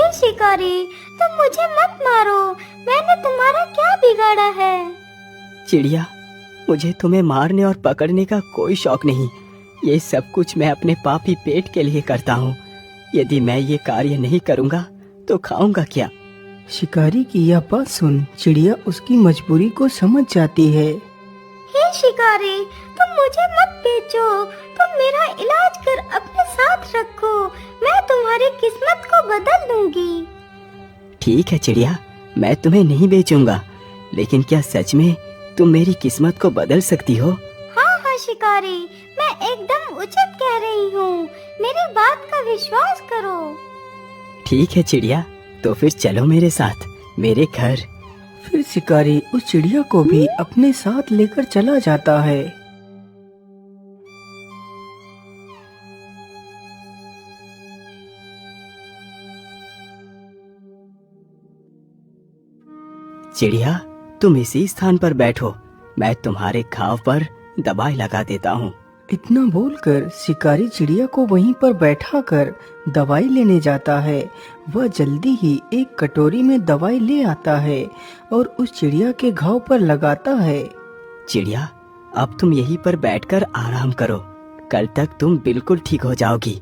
हे शिकारी, तुम मुझे मत मारो, मैंने तुम्हारा क्या बिगाड़ा है? चिड़िया, मुझे तुम्हें मारने और पकड़ने का कोई शौक नहीं। ये सब कुछ मैं अपने पापी पेट के लिए करता हूँ। यदि मैं ये कार्य नहीं करूँगा तो खाऊंगा क्या? शिकारी की यह बात सुन चिड़िया उसकी मजबूरी को समझ जाती है। हे शिकारी, तुम मुझे मत बेचो, तुम मेरा इलाज कर अपने साथ रखो, मैं तुम्हारी किस्मत को बदल दूंगी। ठीक है चिड़िया, मैं तुम्हें नहीं बेचूंगा, लेकिन क्या सच में तुम मेरी किस्मत को बदल सकती हो? हाँ हाँ शिकारी, मैं एकदम उचित कह रही हूँ, मेरी बात का विश्वास करो। ठीक है चिड़िया, तो फिर चलो मेरे साथ मेरे घर। फिर शिकारी उस चिड़िया को भी अपने साथ लेकर चला जाता है। चिड़िया, तुम इसी स्थान पर बैठो, मैं तुम्हारे घाव पर दवाई लगा देता हूँ। इतना बोलकर शिकारी चिड़िया को वहीं पर बैठाकर दवाई लेने जाता है। वह जल्दी ही एक कटोरी में दवाई ले आता है और उस चिड़िया के घाव पर लगाता है। चिड़िया, अब तुम यहीं पर बैठकर आराम करो, कल तक तुम बिल्कुल ठीक हो जाओगी।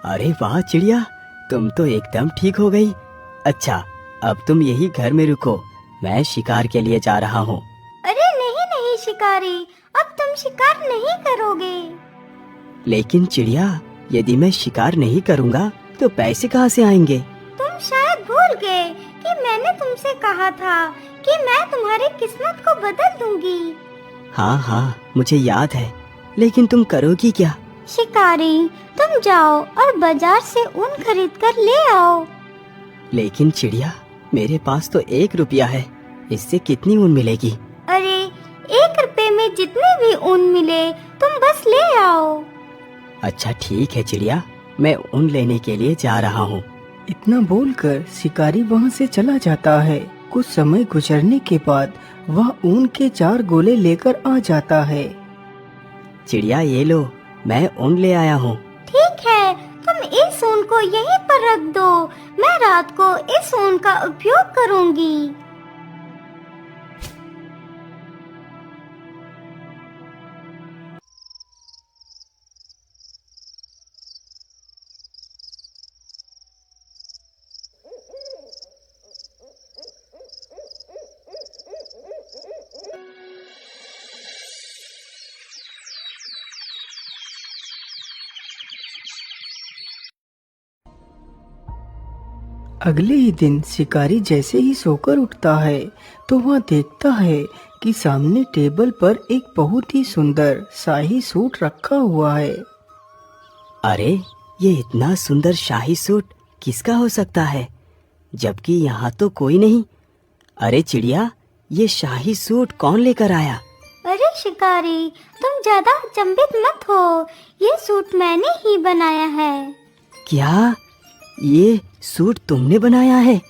अरे वाह चिड़िया, तुम तो एकदम ठीक हो गई। अच्छा, अब तुम यही घर में रुको, मैं शिकार के लिए जा रहा हूँ। अरे नहीं नहीं शिकारी, अब तुम शिकार नहीं करोगे। लेकिन चिड़िया, यदि मैं शिकार नहीं करूँगा तो पैसे कहाँ से आएंगे? तुम शायद भूल गए कि मैंने तुमसे कहा था कि मैं तुम्हारी किस्मत को बदल दूंगी। हाँ हाँ, मुझे याद है, लेकिन तुम करोगी क्या? शिकारी, तुम जाओ और बाजार से ऊन खरीद कर ले आओ। लेकिन चिड़िया, मेरे पास तो 1 रुपया है, इससे कितनी ऊन मिलेगी? अरे 1 रुपए में जितने भी ऊन मिले तुम बस ले आओ। अच्छा ठीक है चिड़िया, मैं ऊन लेने के लिए जा रहा हूँ। इतना बोलकर शिकारी वहाँ से चला जाता है। कुछ समय गुजरने के बाद वह ऊन के 4 गोले लेकर आ जाता है। चिड़िया ये लो, मैं ऊन ले आया हूँ। ठीक है, तुम इस ऊन को यहीं पर रख दो, मैं रात को इस ऊन का उपयोग करूँगी। अगले ही दिन शिकारी जैसे ही सोकर उठता है तो वह देखता है कि सामने टेबल पर एक बहुत ही सुंदर शाही सूट रखा हुआ है। अरे, ये इतना सुंदर शाही सूट किसका हो सकता है, जबकि यहाँ तो कोई नहीं। अरे चिड़िया, ये शाही सूट कौन लेकर आया? अरे शिकारी, तुम ज्यादा अचंभित मत हो, ये सूट मैंने ही बनाया है। क्या ये सूट तुमने बनाया है?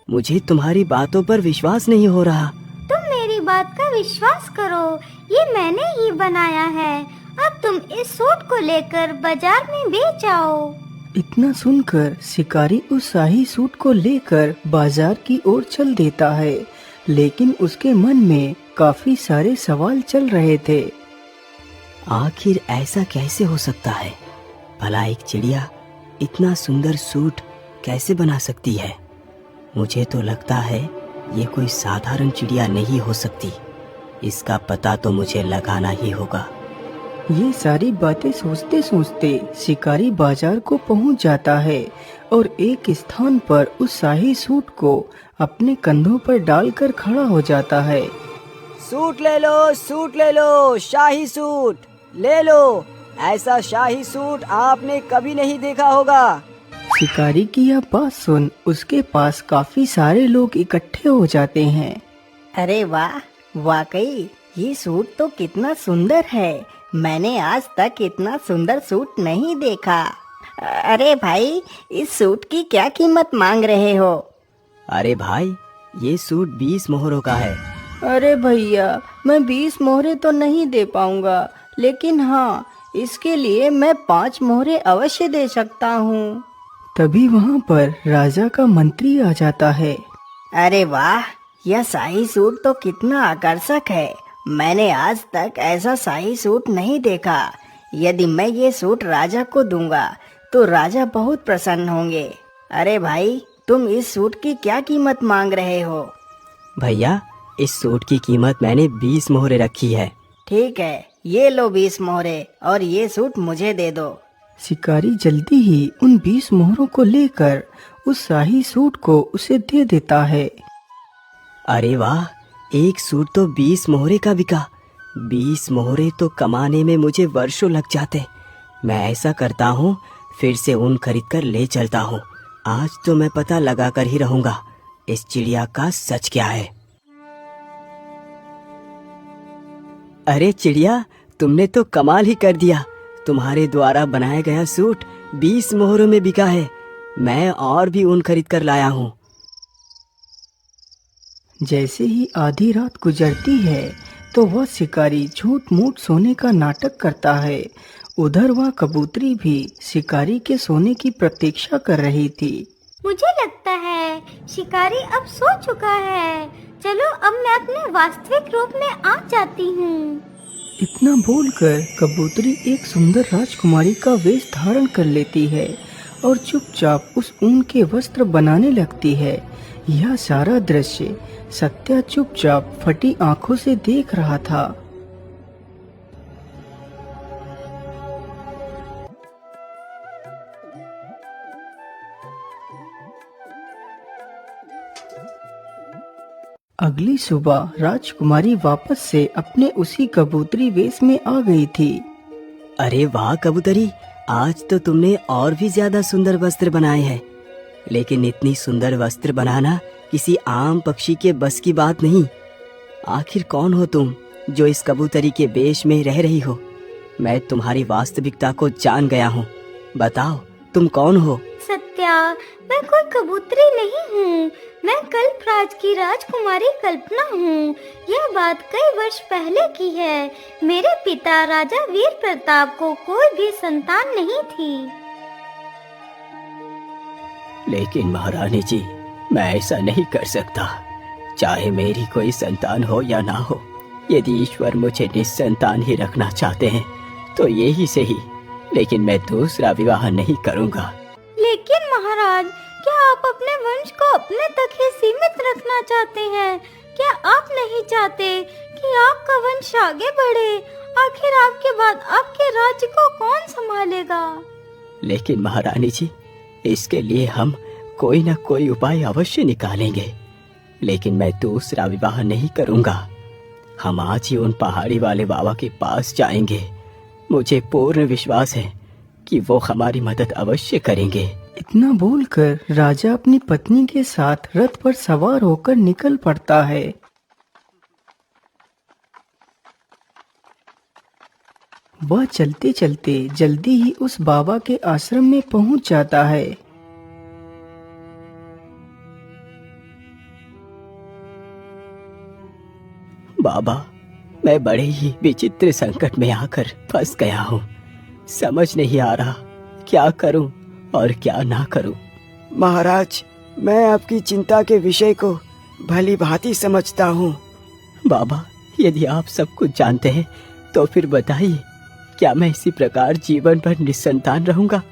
मुझे तुम्हारी बातों पर विश्वास नहीं हो रहा। तुम मेरी बात का विश्वास करो, ये मैंने ही बनाया है। अब तुम इस सूट को लेकर बाजार में बेच आओ। इतना सुनकर शिकारी उस शाही सूट को लेकर बाजार की ओर चल देता है, लेकिन उसके मन में काफी सारे सवाल चल रहे थे। आखिर ऐसा कैसे हो सकता है? भला एक चिड़िया इतना सुंदर सूट कैसे बना सकती है? मुझे तो लगता है ये कोई साधारण चिड़िया नहीं हो सकती। इसका पता तो मुझे लगाना ही होगा। ये सारी बातें सोचते सोचते शिकारी बाजार को पहुंच जाता है और एक स्थान पर उस शाही सूट को अपने कंधों पर डालकर खड़ा हो जाता है। सूट ले लो, सूट ले लो, शाही सूट ले लो। ऐसा शाही सूट आपने कभी नहीं देखा होगा। शिकारी की यह बात सुन उसके पास काफी सारे लोग इकट्ठे हो जाते हैं। अरे वाह, वाकई ये सूट तो कितना सुंदर है। मैंने आज तक इतना सुंदर सूट नहीं देखा। अरे भाई, इस सूट की क्या कीमत मांग रहे हो? अरे भाई, ये सूट 20 मोहरों का है। अरे भैया, मैं 20 मोहरे तो नहीं दे पाऊंगा, लेकिन हाँ, इसके लिए मैं 5 मोहरे अवश्य दे सकता हूँ। तभी वहाँ पर राजा का मंत्री आ जाता है। अरे वाह, यह शाही सूट तो कितना आकर्षक है। मैंने आज तक ऐसा शाही सूट नहीं देखा। यदि मैं ये सूट राजा को दूंगा तो राजा बहुत प्रसन्न होंगे। अरे भाई, तुम इस सूट की क्या कीमत मांग रहे हो? भैया, इस सूट की कीमत मैंने 20 मोहरे रखी है। ठीक है, ये लो 20 मोहरे और ये सूट मुझे दे दो। शिकारी जल्दी ही उन 20 मोहरों को लेकर उस शाही सूट को उसे दे देता है। अरे वाह, एक सूट तो 20 मोहरे का बिका। 20 मोहरे तो कमाने में मुझे वर्षों लग जाते। मैं ऐसा करता हूँ, फिर से ऊन खरीद कर ले चलता हूँ। आज तो मैं पता लगा कर ही रहूंगा इस चिड़िया का सच क्या है। अरे चिड़िया, तुमने तो कमाल ही कर दिया। तुम्हारे द्वारा बनाया गया सूट 20 मोहरों में बिका है। मैं और भी ऊन खरीद कर लाया हूँ। जैसे ही आधी रात गुजरती है तो वह शिकारी झूठ मूठ सोने का नाटक करता है। उधर वह कबूतरी भी शिकारी के सोने की प्रतीक्षा कर रही थी। मुझे लगता है शिकारी अब सो चुका है। चलो अब मैं अपने वास्तविक रूप में आ जाती हूँ। इतना बोलकर कबूतरी एक सुंदर राजकुमारी का वेश धारण कर लेती है और चुपचाप उस ऊन के वस्त्र बनाने लगती है। यह सारा दृश्य सत्या चुपचाप फटी आंखों से देख रहा था। अगली सुबह राजकुमारी वापस से अपने उसी कबूतरी वेश में आ गई थी। अरे वाह कबूतरी, आज तो तुमने और भी ज्यादा सुंदर वस्त्र बनाए हैं। लेकिन इतनी सुंदर वस्त्र बनाना किसी आम पक्षी के बस की बात नहीं। आखिर कौन हो तुम जो इस कबूतरी के वेश में रह रही हो? मैं तुम्हारी वास्तविकता को जान गया हूँ। बताओ, तुम कौन हो? सत्या, मैं कोई कबूतरी नहीं हूँ। मैं कल्पराज की राजकुमारी कल्पना हूँ। यह बात कई वर्ष पहले की है। मेरे पिता राजा वीर प्रताप को कोई भी संतान नहीं थी। लेकिन महारानी जी, मैं ऐसा नहीं कर सकता। चाहे मेरी कोई संतान हो या ना हो, यदि ईश्वर मुझे निस्संतान ही रखना चाहते हैं तो ये ही सही। लेकिन मैं दूसरा विवाह नहीं करूँगा। लेकिन महाराज, क्या आप अपने वंश को अपने तक ही सीमित रखना चाहते हैं? क्या आप नहीं चाहते कि आपका वंश आगे बढ़े? आखिर आपके बाद आपके राज्य को कौन संभालेगा? लेकिन महारानी जी, इसके लिए हम कोई न कोई उपाय अवश्य निकालेंगे। लेकिन मैं दूसरा विवाह नहीं करूँगा। हम आज ही उन पहाड़ी वाले बाबा के पास जाएंगे। मुझे पूर्ण विश्वास है कि वो हमारी मदद अवश्य करेंगे। इतना बोलकर राजा अपनी पत्नी के साथ रथ पर सवार होकर निकल पड़ता है। वह चलते चलते जल्दी ही उस बाबा के आश्रम में पहुंच जाता है। बाबा, मैं बड़े ही विचित्र संकट में आकर फंस गया हूँ। समझ नहीं आ रहा क्या करूं और क्या ना करूं। महाराज, मैं आपकी चिंता के विषय को भली भांति समझता हूँ। बाबा, यदि आप सब कुछ जानते हैं तो फिर बताइए, क्या मैं इसी प्रकार जीवन भर निस्संतान रहूंगा?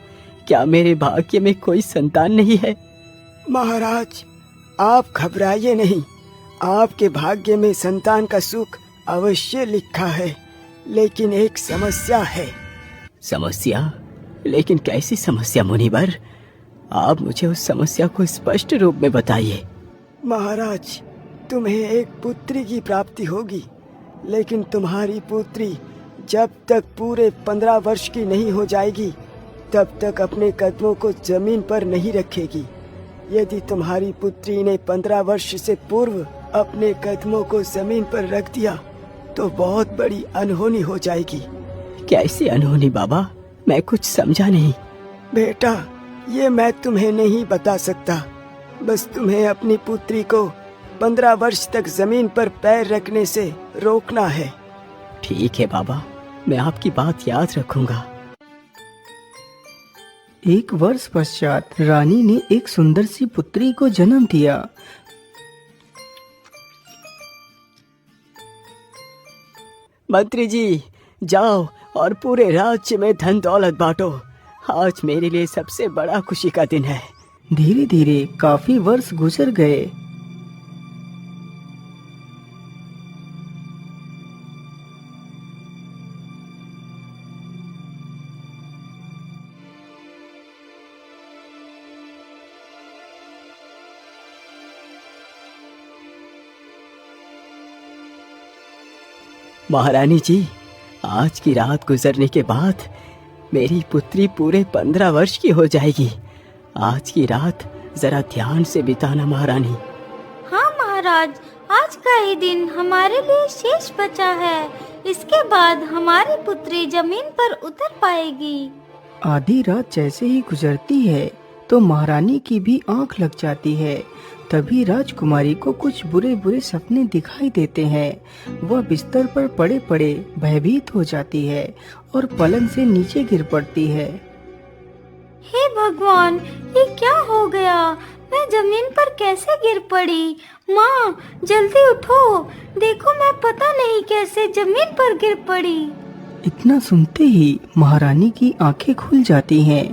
क्या मेरे भाग्य में कोई संतान नहीं है? महाराज, आप घबराइए नहीं। आपके भाग्य में संतान का सुख अवश्य लिखा है। लेकिन एक समस्या है। समस्या? लेकिन कैसी समस्या मुनिवर? आप मुझे उस समस्या को स्पष्ट रूप में बताइए। महाराज, तुम्हें एक पुत्री की प्राप्ति होगी, लेकिन तुम्हारी पुत्री जब तक पूरे 15 वर्ष की नहीं हो जाएगी तब तक अपने कदमों को जमीन पर नहीं रखेगी। यदि तुम्हारी पुत्री ने 15 वर्ष से पूर्व अपने कदमों को जमीन पर रख दिया तो बहुत बड़ी अनहोनी हो जाएगी। कैसी अनहोनी बाबा? मैं कुछ समझा नहीं। बेटा, ये मैं तुम्हें नहीं बता सकता। बस तुम्हें अपनी पुत्री को 15 वर्ष तक जमीन पर पैर रखने से रोकना है। ठीक है बाबा, मैं आपकी बात याद रखूंगा। 1 वर्ष पश्चात रानी ने एक सुंदर सी पुत्री को जन्म दिया। मंत्री जी, जाओ और पूरे राज्य में धन दौलत बांटो। आज मेरे लिए सबसे बड़ा खुशी का दिन है। धीरे धीरे काफी वर्ष गुजर गए। महारानी जी, आज की रात गुजरने के बाद मेरी पुत्री पूरे 15 वर्ष की हो जाएगी। आज की रात जरा ध्यान से बिताना महारानी। हाँ महाराज, आज का ही दिन हमारे लिए शेष बचा है। इसके बाद हमारी पुत्री जमीन पर उतर पाएगी। आधी रात जैसे ही गुजरती है तो महारानी की भी आंख लग जाती है। तभी राजकुमारी को कुछ बुरे बुरे सपने दिखाई देते हैं। वह बिस्तर पर पड़े पड़े भयभीत हो जाती है और पलंग से नीचे गिर पड़ती है। हे भगवान, ये क्या हो गया? मैं जमीन पर कैसे गिर पड़ी? माँ, जल्दी उठो, देखो मैं पता नहीं कैसे जमीन पर गिर पड़ी। इतना सुनते ही महारानी की आंखें खुल जाती हैं।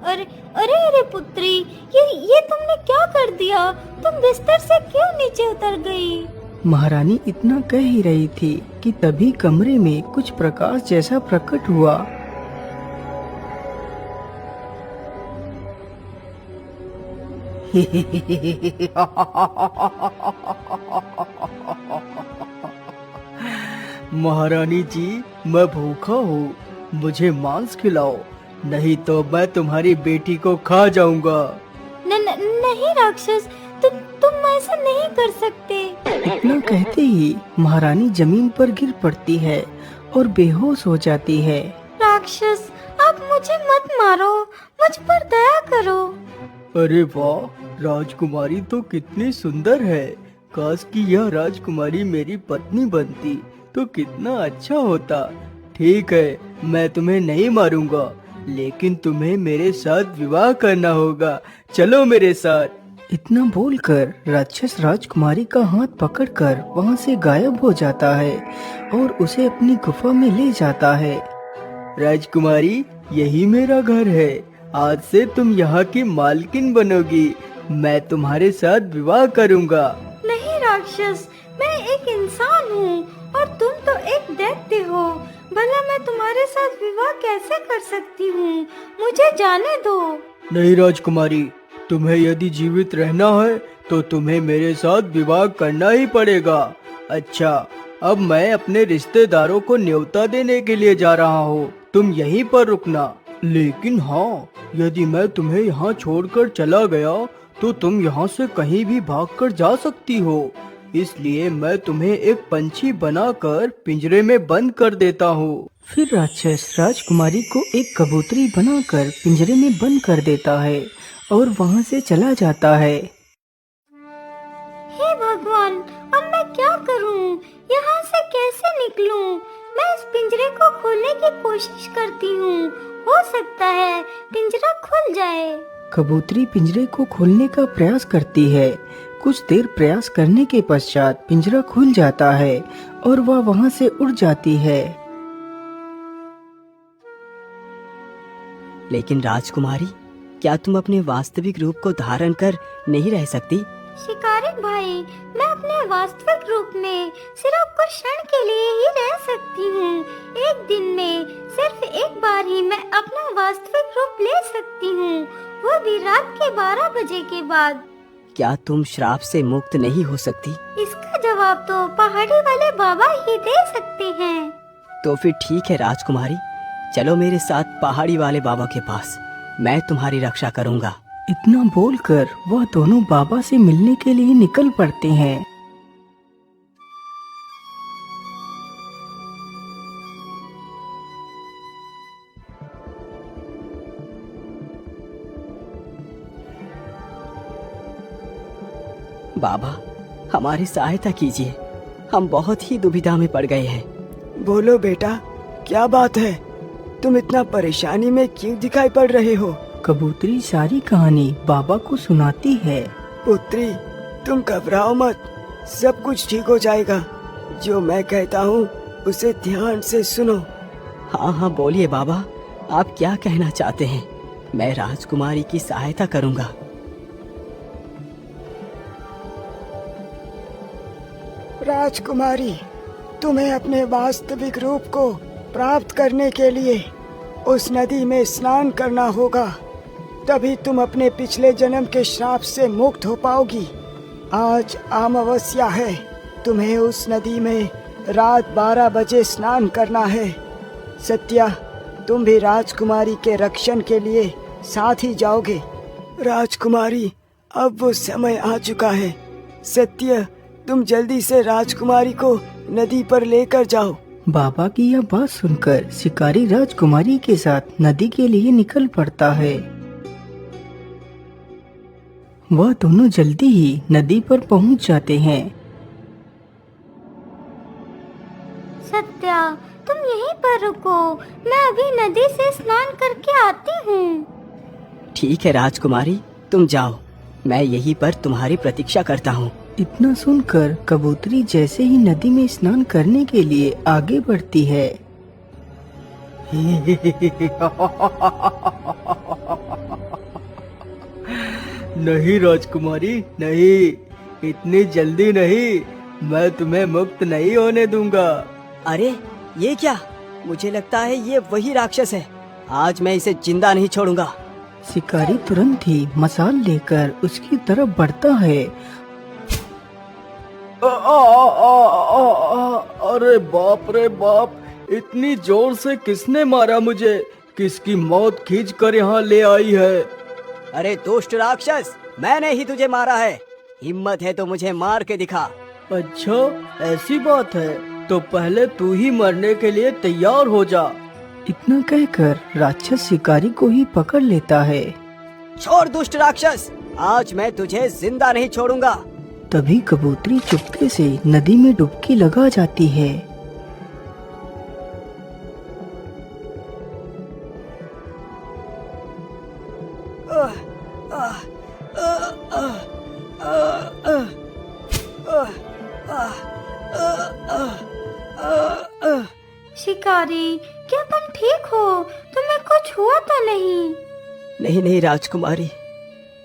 अरे अरे अरे पुत्री, ये तुमने क्या कर दिया? तुम बिस्तर से क्यों नीचे उतर गई? महारानी इतना कह ही रही थी कि तभी कमरे में कुछ प्रकाश जैसा प्रकट हुआ। महारानी जी, मैं भूखा हूँ, मुझे मांस खिलाओ, नहीं तो मैं तुम्हारी बेटी को खा जाऊंगा। नहीं राक्षस, तुम ऐसा नहीं कर सकते। इतना कहते ही महारानी जमीन पर गिर पड़ती है और बेहोश हो जाती है। राक्षस, आप मुझे मत मारो, मुझ पर दया करो। अरे वाह, राजकुमारी तो कितनी सुंदर है। काश कि यह राजकुमारी मेरी पत्नी बनती तो कितना अच्छा होता। ठीक है, मैं तुम्हें नहीं मारूंगा, लेकिन तुम्हें मेरे साथ विवाह करना होगा। चलो मेरे साथ। इतना बोलकर राक्षस राजकुमारी का हाथ पकड़कर वहाँ से गायब हो जाता है और उसे अपनी गुफा में ले जाता है। राजकुमारी, यही मेरा घर है। आज से तुम यहाँ की मालकिन बनोगी। मैं तुम्हारे साथ विवाह करूँगा। नहीं राक्षस, मैं एक इंसान हूँ और तुम तो एक दैत्य हो। भला मैं तुम्हारे साथ विवाह कैसे कर सकती हूँ? मुझे जाने दो। नहीं राजकुमारी, तुम्हें यदि जीवित रहना है तो तुम्हें मेरे साथ विवाह करना ही पड़ेगा। अच्छा, अब मैं अपने रिश्तेदारों को न्योता देने के लिए जा रहा हूँ, तुम यहीं पर रुकना। लेकिन हाँ, यदि मैं तुम्हें यहाँ छोड़कर चला गया तो तुम यहाँ से कहीं भी भागकर जा सकती हो। इसलिए मैं तुम्हें एक पंछी बनाकर पिंजरे में बंद कर देता हूँ। फिर राक्षस राजकुमारी को एक कबूतरी बनाकर पिंजरे में बंद कर देता है और वहाँ से चला जाता है। हे भगवान, अब मैं क्या करूँ? यहाँ से कैसे निकलूँ? मैं इस पिंजरे को खोलने की कोशिश करती हूँ, हो सकता है पिंजरा खुल जाए। कबूतरी पिंजरे को खोलने का प्रयास करती है। कुछ देर प्रयास करने के पश्चात पिंजरा खुल जाता है और वह वहाँ से उड़ जाती है। लेकिन राजकुमारी, क्या तुम अपने वास्तविक रूप को धारण कर नहीं रह सकती? शिकारी भाई, मैं अपने वास्तविक रूप में सिर्फ कुछ क्षण के लिए ही रह सकती हूँ। एक दिन में सिर्फ एक बार ही मैं अपना वास्तविक रूप ले सकती हूँ, वो भी रात के 12 बजे के बाद। क्या तुम श्राप से मुक्त नहीं हो सकती? इसका जवाब तो पहाड़ी वाले बाबा ही दे सकते हैं। तो फिर ठीक है राजकुमारी, चलो मेरे साथ पहाड़ी वाले बाबा के पास, मैं तुम्हारी रक्षा करूंगा। इतना बोलकर वह दोनों बाबा से मिलने के लिए निकल पड़ते हैं। बाबा, हमारी सहायता कीजिए, हम बहुत ही दुविधा में पड़ गए हैं। बोलो बेटा, क्या बात है? तुम इतना परेशानी में क्यों दिखाई पड़ रहे हो? कबूतरी सारी कहानी बाबा को सुनाती है। पुत्री, तुम घबराओ मत, सब कुछ ठीक हो जाएगा। जो मैं कहता हूँ उसे ध्यान से सुनो। हाँ हाँ, बोलिए बाबा, आप क्या कहना चाहते हैं? मैं राजकुमारी की सहायता करूंगा। राजकुमारी, तुम्हें अपने वास्तविक रूप को प्राप्त करने के लिए उस नदी में स्नान करना होगा, तभी तुम अपने पिछले जन्म के श्राप से मुक्त हो पाओगी। आज अमावस्या है, तुम्हें उस नदी में रात 12 बजे स्नान करना है। सत्या, तुम भी राजकुमारी के रक्षण के लिए साथ ही जाओगे। राजकुमारी, अब वो समय आ चुका है। सत्य, तुम जल्दी से राजकुमारी को नदी पर लेकर जाओ। बाबा की यह बात सुनकर शिकारी राजकुमारी के साथ नदी के लिए निकल पड़ता है। वह दोनों जल्दी ही नदी पर पहुंच जाते हैं। सत्या, तुम यहीं पर रुको, मैं अभी नदी से स्नान करके आती हूँ। ठीक है राजकुमारी, तुम जाओ, मैं यहीं पर तुम्हारी प्रतीक्षा करता हूँ। इतना सुनकर कबूतरी जैसे ही नदी में स्नान करने के लिए आगे बढ़ती है। नहीं राजकुमारी, नहीं, इतनी जल्दी नहीं, मैं तुम्हें मुक्त नहीं होने दूंगा। अरे ये क्या? मुझे लगता है ये वही राक्षस है। आज मैं इसे जिंदा नहीं छोड़ूंगा। शिकारी तुरंत ही मसाल लेकर उसकी तरफ बढ़ता है। अरे बाप रे बाप, इतनी जोर से किसने मारा मुझे? किसकी मौत खींच कर यहाँ ले आई है? अरे दुष्ट राक्षस, मैंने ही तुझे मारा है। हिम्मत है तो मुझे मार के दिखा। अच्छा, ऐसी बात है तो पहले तू ही मरने के लिए तैयार हो जा। इतना कहकर राक्षस शिकारी को ही पकड़ लेता है। छोड़ दुष्ट राक्षस, आज मैं तुझे जिंदा नहीं छोड़ूंगा। तभी कबूतरी चुपके से नदी में डुबकी लगा जाती है। शिकारी, क्या तुम ठीक हो? तुम्हें कुछ हुआ तो नहीं? नहीं नहीं राजकुमारी,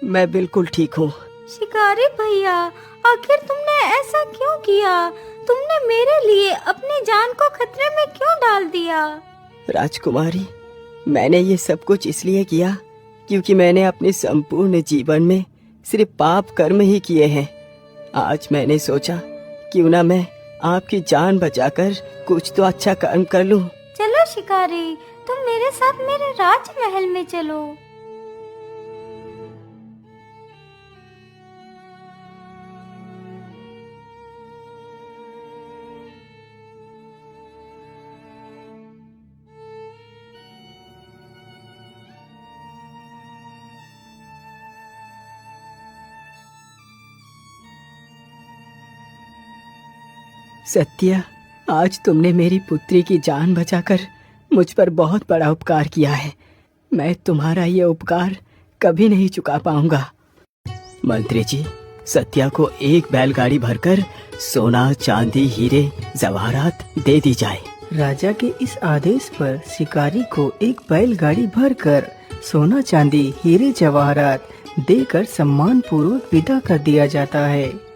मैं बिल्कुल ठीक हूँ। शिकारी भैया, आखिर तुमने ऐसा क्यों किया? तुमने मेरे लिए अपनी जान को खतरे में क्यों डाल दिया? राजकुमारी, मैंने ये सब कुछ इसलिए किया क्योंकि मैंने अपने संपूर्ण जीवन में सिर्फ पाप कर्म ही किए हैं। आज मैंने सोचा क्यों ना मैं आपकी जान बचाकर कुछ तो अच्छा कर्म कर लूं। चलो शिकारी, तुम मेरे साथ मेरे राजमहल में चलो। सत्या, आज तुमने मेरी पुत्री की जान बचाकर मुझ पर बहुत बड़ा उपकार किया है। मैं तुम्हारा ये उपकार कभी नहीं चुका पाऊंगा। मंत्री जी, सत्या को एक बैलगाड़ी भरकर सोना, चांदी, हीरे, जवाहरात दे दी जाए। राजा के इस आदेश पर शिकारी को एक बैलगाड़ी भरकर सोना, चांदी, हीरे, जवाहरात देकर सम्मान पूर्वक विदा कर दिया जाता है।